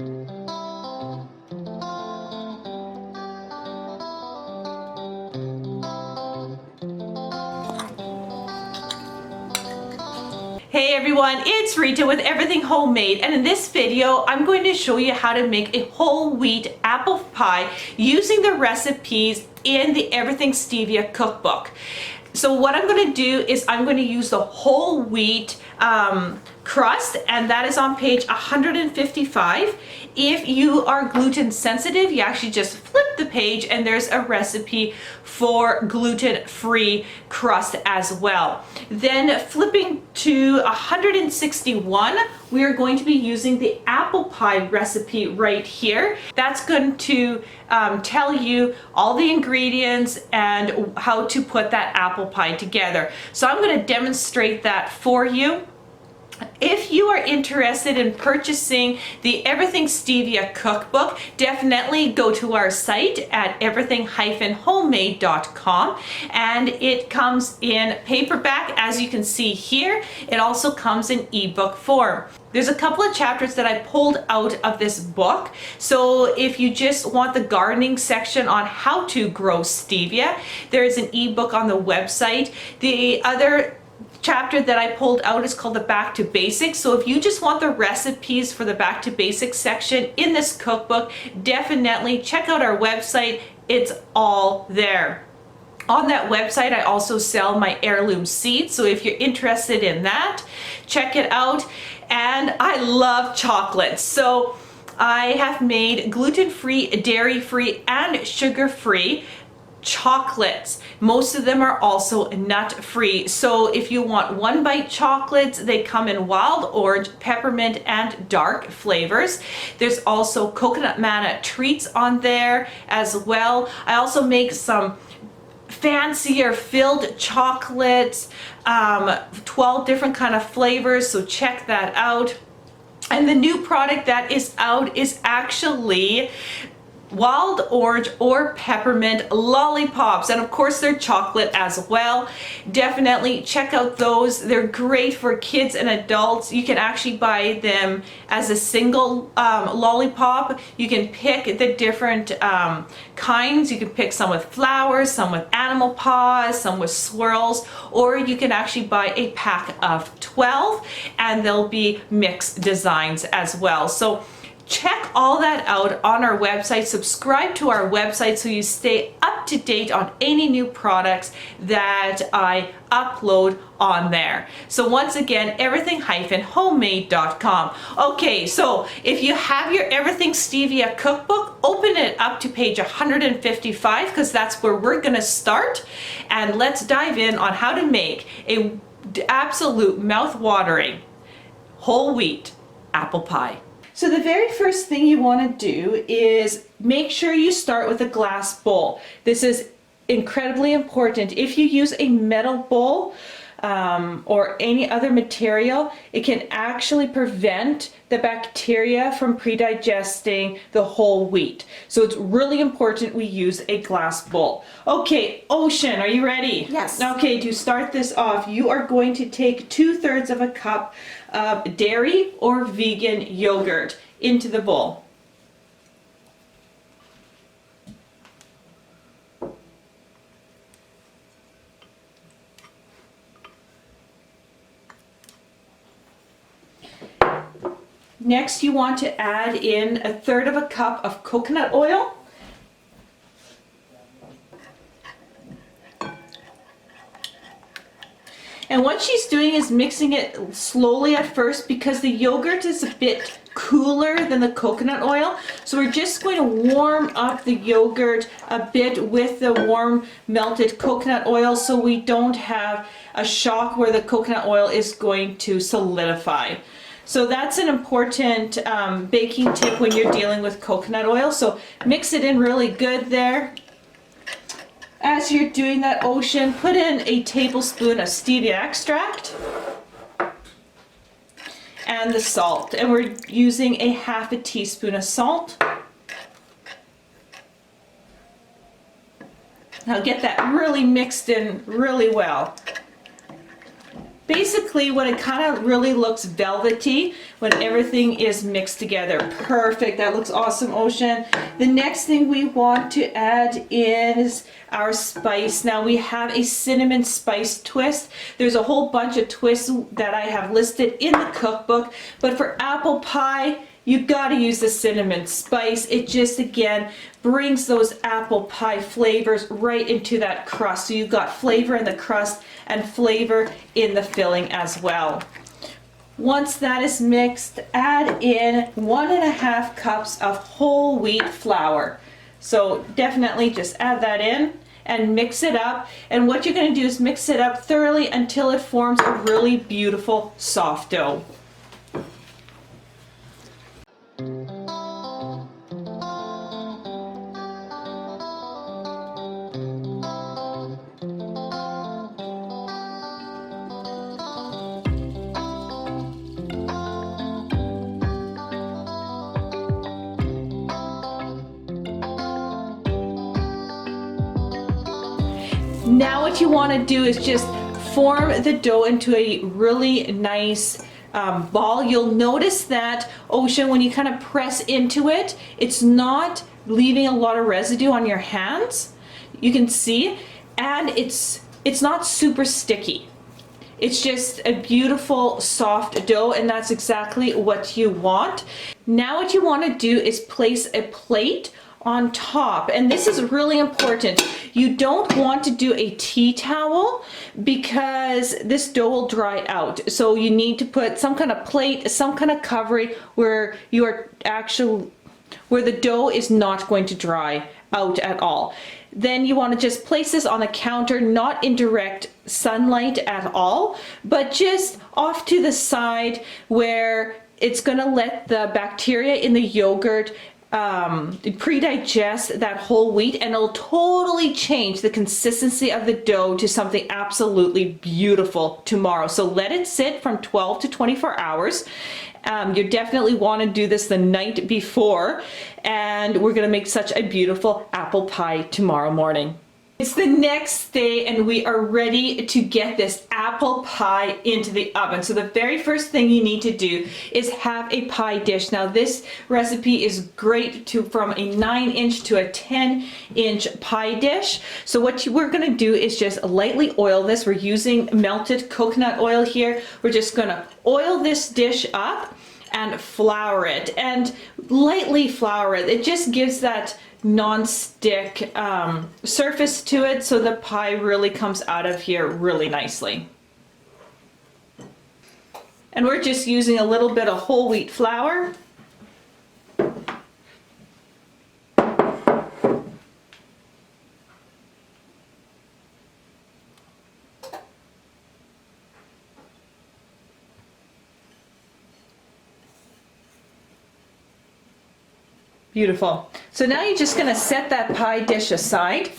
Hey everyone, it's Rita with Everything Homemade, and in this video I'm going to show you how to make a whole wheat apple pie using the recipes in the Everything Stevia cookbook. So what I'm going to do is I'm going to use the whole wheat crust, and that is on page 155. If you are gluten sensitive, you actually just flip the page and there's a recipe for gluten-free crust as well. Then flipping to 161, we are going to be using the apple pie recipe right here. That's going to tell you all the ingredients and how to put that apple pie together. So I'm going to demonstrate that for you. If you are interested in purchasing the Everything Stevia cookbook, definitely go to our site at everything-homemade.com, and it comes in paperback, as you can see here. It also comes in ebook form. There's a couple of chapters that I pulled out of this book. So if you just want the gardening section on how to grow stevia, there is an ebook on the website. The other chapter that I pulled out is called the Back to Basics. So if you just want the recipes for the Back to Basics section in this cookbook, definitely check out our website. It's all there. On that website, I also sell my heirloom seeds. So if you're interested in that, check it out. And I love chocolates. So I have made gluten-free, dairy-free, and sugar-free chocolates. Most of them are also nut-free. So if you want one bite chocolates, they come in wild orange, peppermint, and dark flavors. There's also coconut manna treats on there as well. I also make some fancier filled chocolates, 12 different kind of flavors, so check that out. And the new product that is out is actually wild orange or peppermint lollipops, and of course they're chocolate as well. Definitely check out those. They're great for kids and adults. You can actually buy them as a single lollipop. You can pick the different kinds. You can pick some with flowers, some with animal paws, some with swirls, or you can actually buy a pack of 12 and there'll be mixed designs as well. So check all that out on our website. Subscribe to our website so you stay up to date on any new products that I upload on there. So once again, everything-homemade.com. Okay, so if you have your Everything Stevia cookbook, open it up to page 155 because that's where we're going to start. And let's dive in on how to make a absolute mouth-watering whole wheat apple pie. So the very first thing you want to do is make sure you start with a glass bowl. This is incredibly important. If you use a metal bowl or any other material, it can actually prevent the bacteria from pre-digesting the whole wheat. So it's really important we use a glass bowl. Okay, Ocean, are you ready? Yes. Okay, to start this off, you are going to take 2/3 of a cup of dairy or vegan yogurt into the bowl. Next, you want to add in 1/3 of a cup of coconut oil. And what she's doing is mixing it slowly at first because the yogurt is a bit cooler than the coconut oil. So we're just going to warm up the yogurt a bit with the warm melted coconut oil so we don't have a shock where the coconut oil is going to solidify. So that's an important baking tip when you're dealing with coconut oil. So mix it in really good there. As you're doing that, Ocean, put in a tablespoon of stevia extract and the salt. And we're using a 1/2 teaspoon of salt. Now get that really mixed in really well. basically when it kind of really looks velvety, when everything is mixed together. Perfect, that looks awesome, Ocean. The next thing we want to add is our spice. Now we have a cinnamon spice twist. There's a whole bunch of twists that I have listed in the cookbook, but for apple pie, you gotta use the cinnamon spice. It just, again, brings those apple pie flavors right into that crust. So you've got flavor in the crust and flavor in the filling as well. Once that is mixed, add in 1.5 cups of whole wheat flour. So definitely just add that in and mix it up. And what you're gonna do is mix it up thoroughly until it forms a really beautiful soft dough. Now what you want to do is just form the dough into a really nice ball. You'll notice that, Ocean, when you kind of press into it, it's not leaving a lot of residue on your hands. You can see, and it's not super sticky. It's just a beautiful soft dough, and that's exactly what you want. Now what you want to do is place a plate on top, and this is really important. You don't want to do a tea towel because this dough will dry out. So you need to put some kind of plate, some kind of covering where where the dough is not going to dry out at all. Then you want to just place this on the counter, not in direct sunlight at all, but just off to the side where it's going to let the bacteria in the yogurt pre-digest that whole wheat, and it'll totally change the consistency of the dough to something absolutely beautiful tomorrow. So let it sit from 12 to 24 hours. You definitely want to do this the night before, and we're going to make such a beautiful apple pie tomorrow morning. It's the next day and we are ready to get this apple pie into the oven. So the very first thing you need to do is have a pie dish. Now this recipe is great from a 9-inch to a 10-inch pie dish. So what we're going to do is just lightly oil this. We're using melted coconut oil here. We're just going to oil this dish up and flour it, and lightly flour it. It just gives that non-stick surface to it, so the pie really comes out of here really nicely. And we're just using a little bit of whole wheat flour. Beautiful. So now you're just going to set that pie dish aside,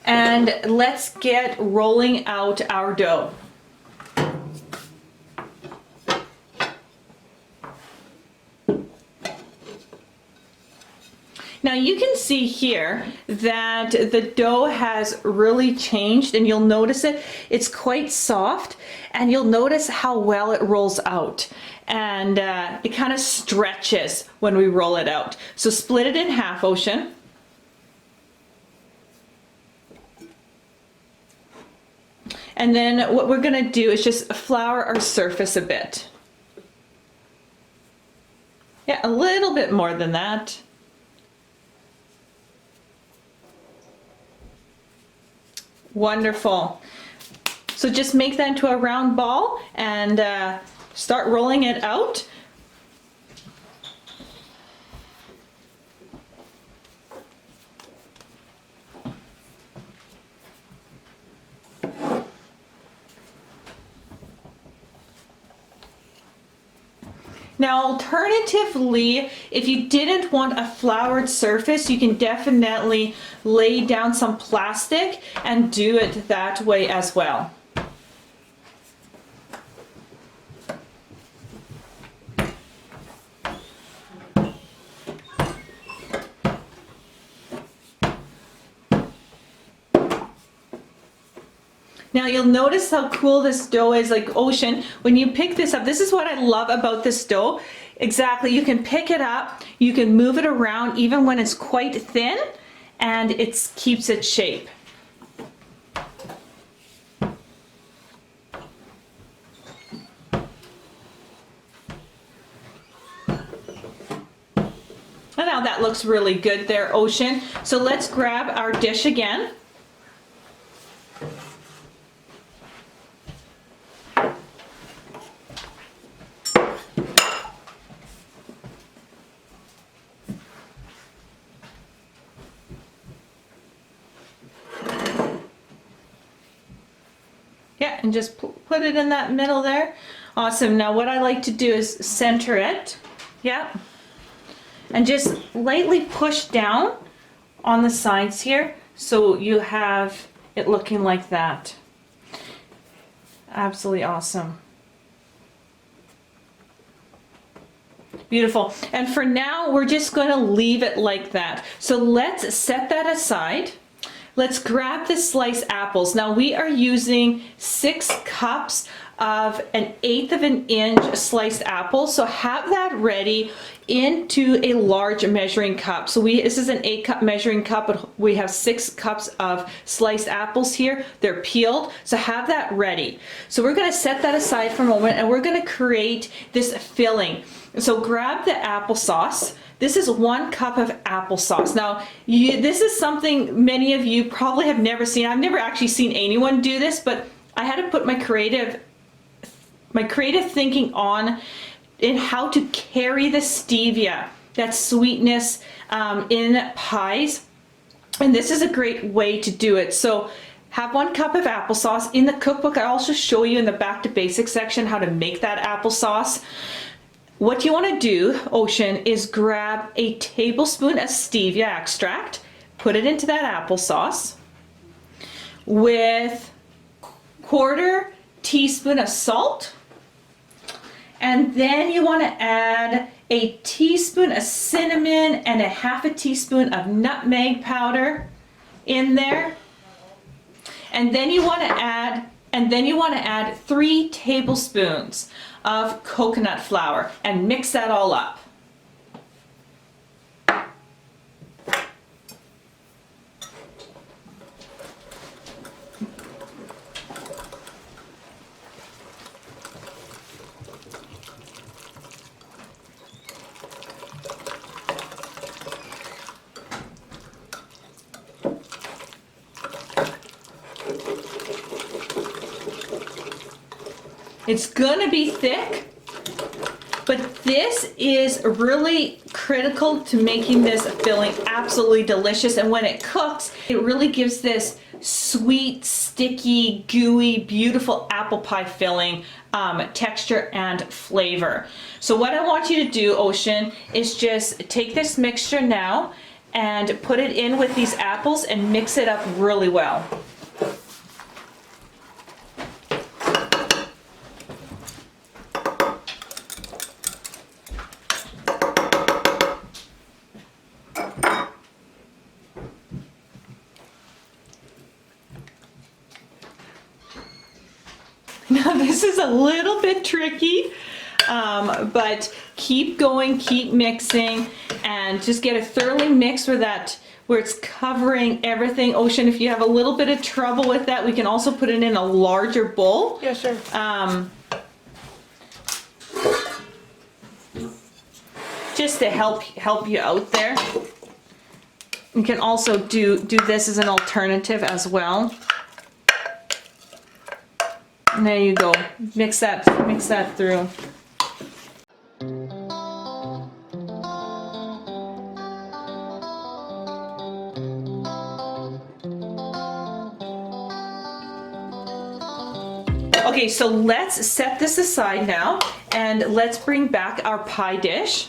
and let's get rolling out our dough. Now you can see here that the dough has really changed, and you'll notice it's quite soft, and you'll notice how well it rolls out. And it kind of stretches when we roll it out. So split it in half, Ocean. And then what we're going to do is just flour our surface a bit. Yeah, a little bit more than that. Wonderful. So just make that into a round ball and start rolling it out. Now alternatively, if you didn't want a floured surface, you can definitely lay down some plastic and do it that way as well. Now you'll notice how cool this dough is, like Ocean. When you pick this up, this is what I love about this dough. Exactly, you can pick it up, you can move it around even when it's quite thin, and it keeps its shape. And now that looks really good there, Ocean. So let's grab our dish again. Yeah, and just put it in that middle there. Awesome. Now what I like to do is center it. Yeah. And just lightly push down on the sides here so you have it looking like that. Absolutely awesome. Beautiful. And for now, we're just going to leave it like that. So let's set that aside. Let's grab the sliced apples. Now we are using 6 cups of 1/8 of an inch sliced apple. So have that ready into a large measuring cup. So this is an 8-cup measuring cup, but we have 6 cups of sliced apples here. They're peeled. So have that ready. So we're going to set that aside for a moment, and we're going to create this filling. So grab the applesauce. This is 1 cup of applesauce. Now, this is something many of you probably have never seen. I've never actually seen anyone do this, but I had to put my creative thinking on in how to carry the stevia, that sweetness in pies. And this is a great way to do it. So have 1 cup of applesauce. In the cookbook, I also show you in the Back to Basics section how to make that applesauce. What you want to do, Ocean, is grab a tablespoon of stevia extract, put it into that applesauce with 1/4 teaspoon of salt, and then you want to add a teaspoon of cinnamon and 1/2 teaspoon of nutmeg powder in there, and then you want to add 3 tablespoons of coconut flour and mix that all up. It's gonna be thick, but this is really critical to making this filling absolutely delicious. And when it cooks, it really gives this sweet, sticky, gooey, beautiful apple pie filling texture and flavor. So what I want you to do, Ocean, is just take this mixture now and put it in with these apples and mix it up really well. Now this is a little bit tricky, but keep going, keep mixing, and just get it thoroughly mixed where it's covering everything. Ocean, if you have a little bit of trouble with that, we can also put it in a larger bowl. Yeah, sure. Just to help you out there. You can also do this as an alternative as well. And there you go. Mix that through. Okay, so let's set this aside now, and let's bring back our pie dish.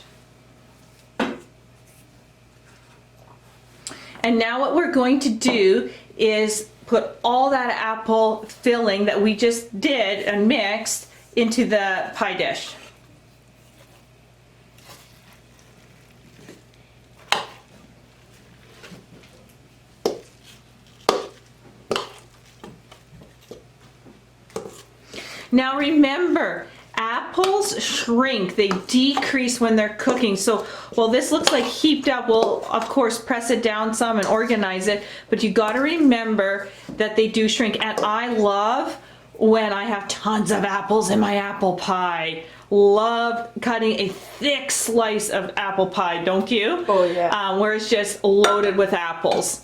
And now what we're going to do is put all that apple filling that we just did and mixed into the pie dish. Now remember, apples shrink, they decrease when they're cooking. So while this looks like heaped up, we'll of course press it down some and organize it, but you got to remember that they do shrink. And I love when I have tons of apples in my apple pie. Love cutting a thick slice of apple pie, don't you? Oh yeah. Where it's just loaded with apples.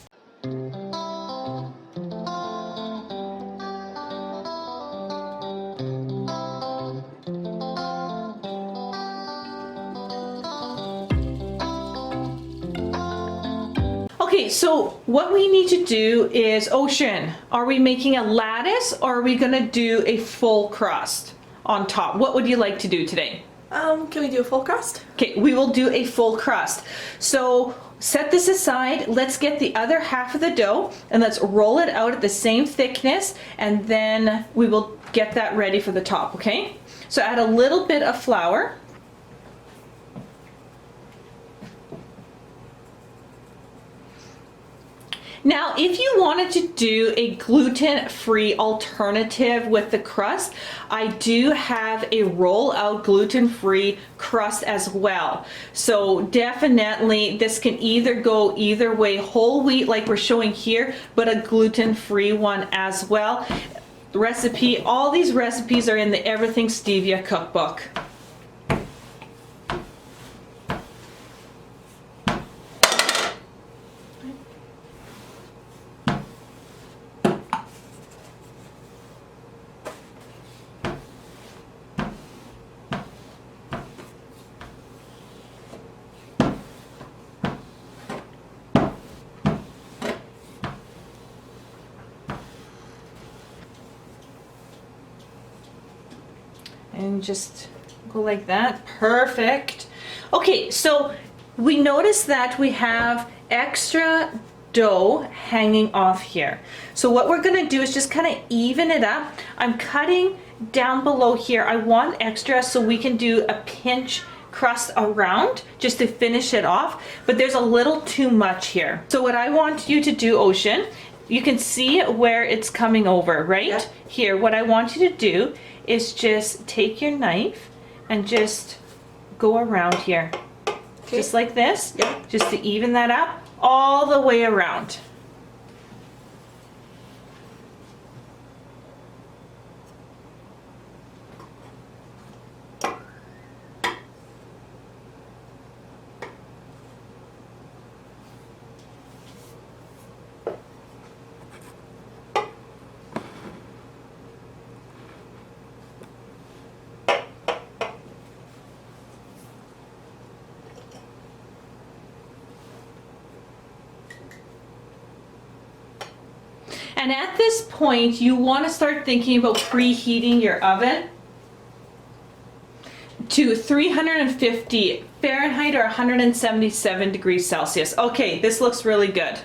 Okay, so what we need to do is, Ocean, are we making a lattice or are we gonna do a full crust on top? What would you like to do today? Can we do a full crust? Okay, we will do a full crust. So set this aside, let's get the other half of the dough and let's roll it out at the same thickness, and then we will get that ready for the top, okay? So add a little bit of flour. Now, if you wanted to do a gluten-free alternative with the crust, I do have a roll-out gluten-free crust as well. So definitely this can either go either way, whole wheat like we're showing here, but a gluten-free one as well. The recipe, all these recipes are in the Everything Stevia cookbook. And just go like that. Perfect. Okay, so we notice that we have extra dough hanging off here. So what we're gonna do is just kind of even it up. I'm cutting down below here. I want extra so we can do a pinch crust around just to finish it off, but there's a little too much here. So what I want you to do, Ocean, you can see where it's coming over, right? Yeah. Here, what I want you to do is just take your knife and just go around here. Okay. Just like this. Yeah. Just to even that up all the way around. And at this point, you want to start thinking about preheating your oven to 350 Fahrenheit or 177 degrees Celsius. Okay, this looks really good.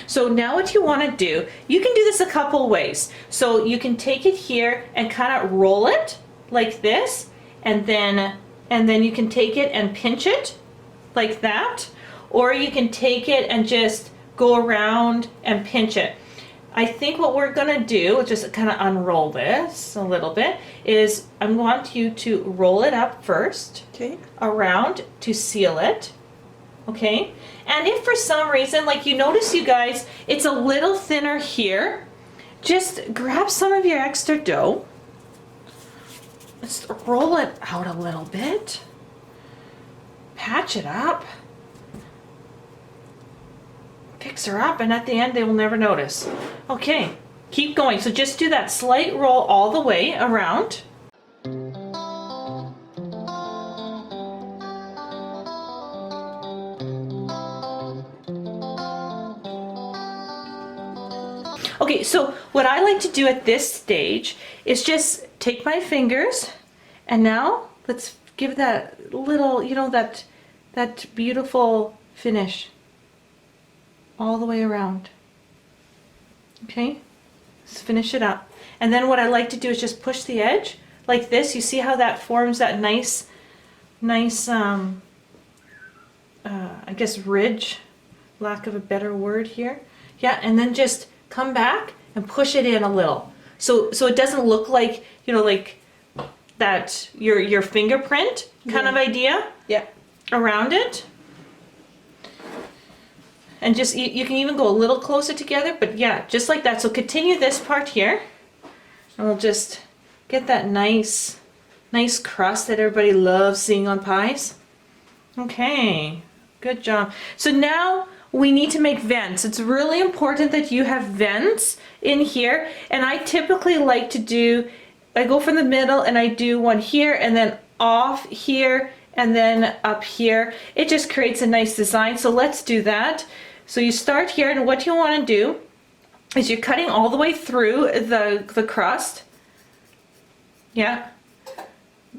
So now what you want to do, you can do this a couple ways. So you can take it here and kind of roll it like this, and then you can take it and pinch it like that, or you can take it and just go around and pinch it. I think what we're gonna do, just kind of unroll this a little bit, is I want you to roll it up first, Okay. around to seal it, okay? And if for some reason, like you notice, you guys, it's a little thinner here, just grab some of your extra dough, just roll it out a little bit, patch it up, fix her up, and at the end they will never notice. Okay, keep going. So just do that slight roll all the way around. Okay, so what I like to do at this stage is just take my fingers, and now let's give that little, you know, that beautiful finish all the way around. Okay, let's finish it up. And then what I like to do is just push the edge like this. You see how that forms that nice I guess ridge, lack of a better word here. Yeah, and then just come back and push it in a little. so it doesn't look like, you know, like that your fingerprint kind of idea Yeah. around it. And just, you can even go a little closer together, but yeah, just like that. So continue this part here, and we'll just get that nice crust that everybody loves seeing on pies. Okay, good job. So now we need to make vents. It's really important that you have vents in here, and I typically like to do, I go from the middle and I do one here and then off here and then up here. It just creates a nice design. So let's do that. So you start here, and what you want to do is you're cutting all the way through the crust. Yeah.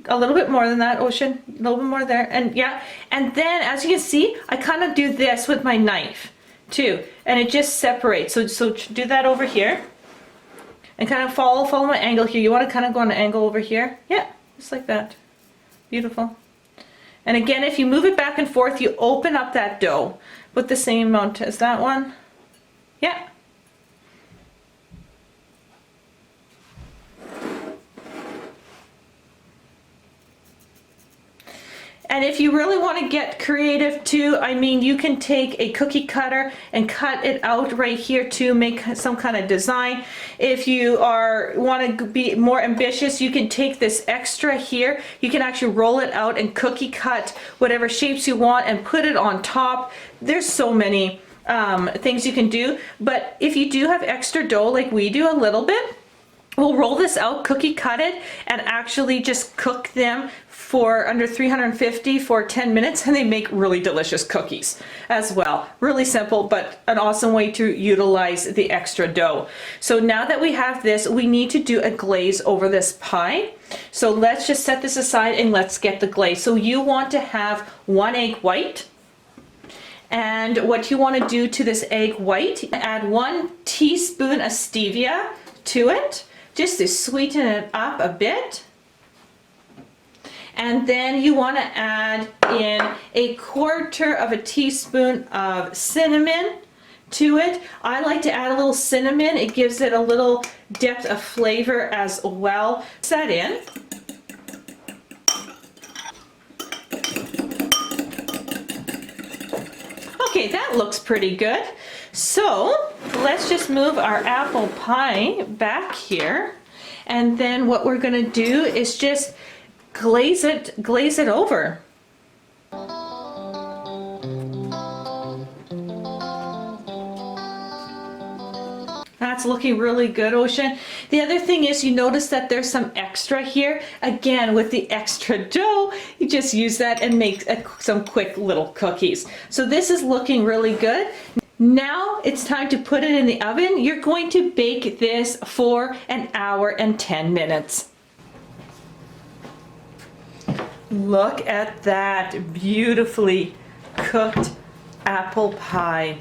A little bit more than that, Ocean. A little bit more there. And yeah. And then as you can see, I kind of do this with my knife too. And it just separates. So do that over here. And kind of follow my angle here. You want to kind of go on an angle over here. Yeah, just like that. Beautiful. And again, if you move it back and forth, you open up that dough with the same amount as that one. Yeah. And if you really want to get creative too, I mean, you can take a cookie cutter and cut it out right here to make some kind of design. If you want to be more ambitious, you can take this extra here. You can actually roll it out and cookie cut whatever shapes you want and put it on top. There's so many things you can do. But if you do have extra dough like we do a little bit, we'll roll this out, cookie cut it, and actually just cook them for under 350 for 10 minutes, and they make really delicious cookies as well. Really simple, but an awesome way to utilize the extra dough. So now that we have this, we need to do a glaze over this pie. So let's just set this aside and let's get the glaze. So you want to have 1 egg white. And what you want to do to this egg white, add 1 teaspoon of stevia to it, just to sweeten it up a bit. And then you want to add in 1/4 teaspoon of cinnamon to it. I like to add a little cinnamon. It gives it a little depth of flavor as well. Set in. Okay, that looks pretty good. So let's just move our apple pie back here. And then what we're going to do is just glaze it over. That's looking really good, Ocean. The other thing is, you notice that there's some extra here. Again, with the extra dough, you just use that and make some quick little cookies. So this is looking really good. Now it's time to put it in the oven. You're going to bake this for 1 hour and 10 minutes. Look at that beautifully cooked apple pie.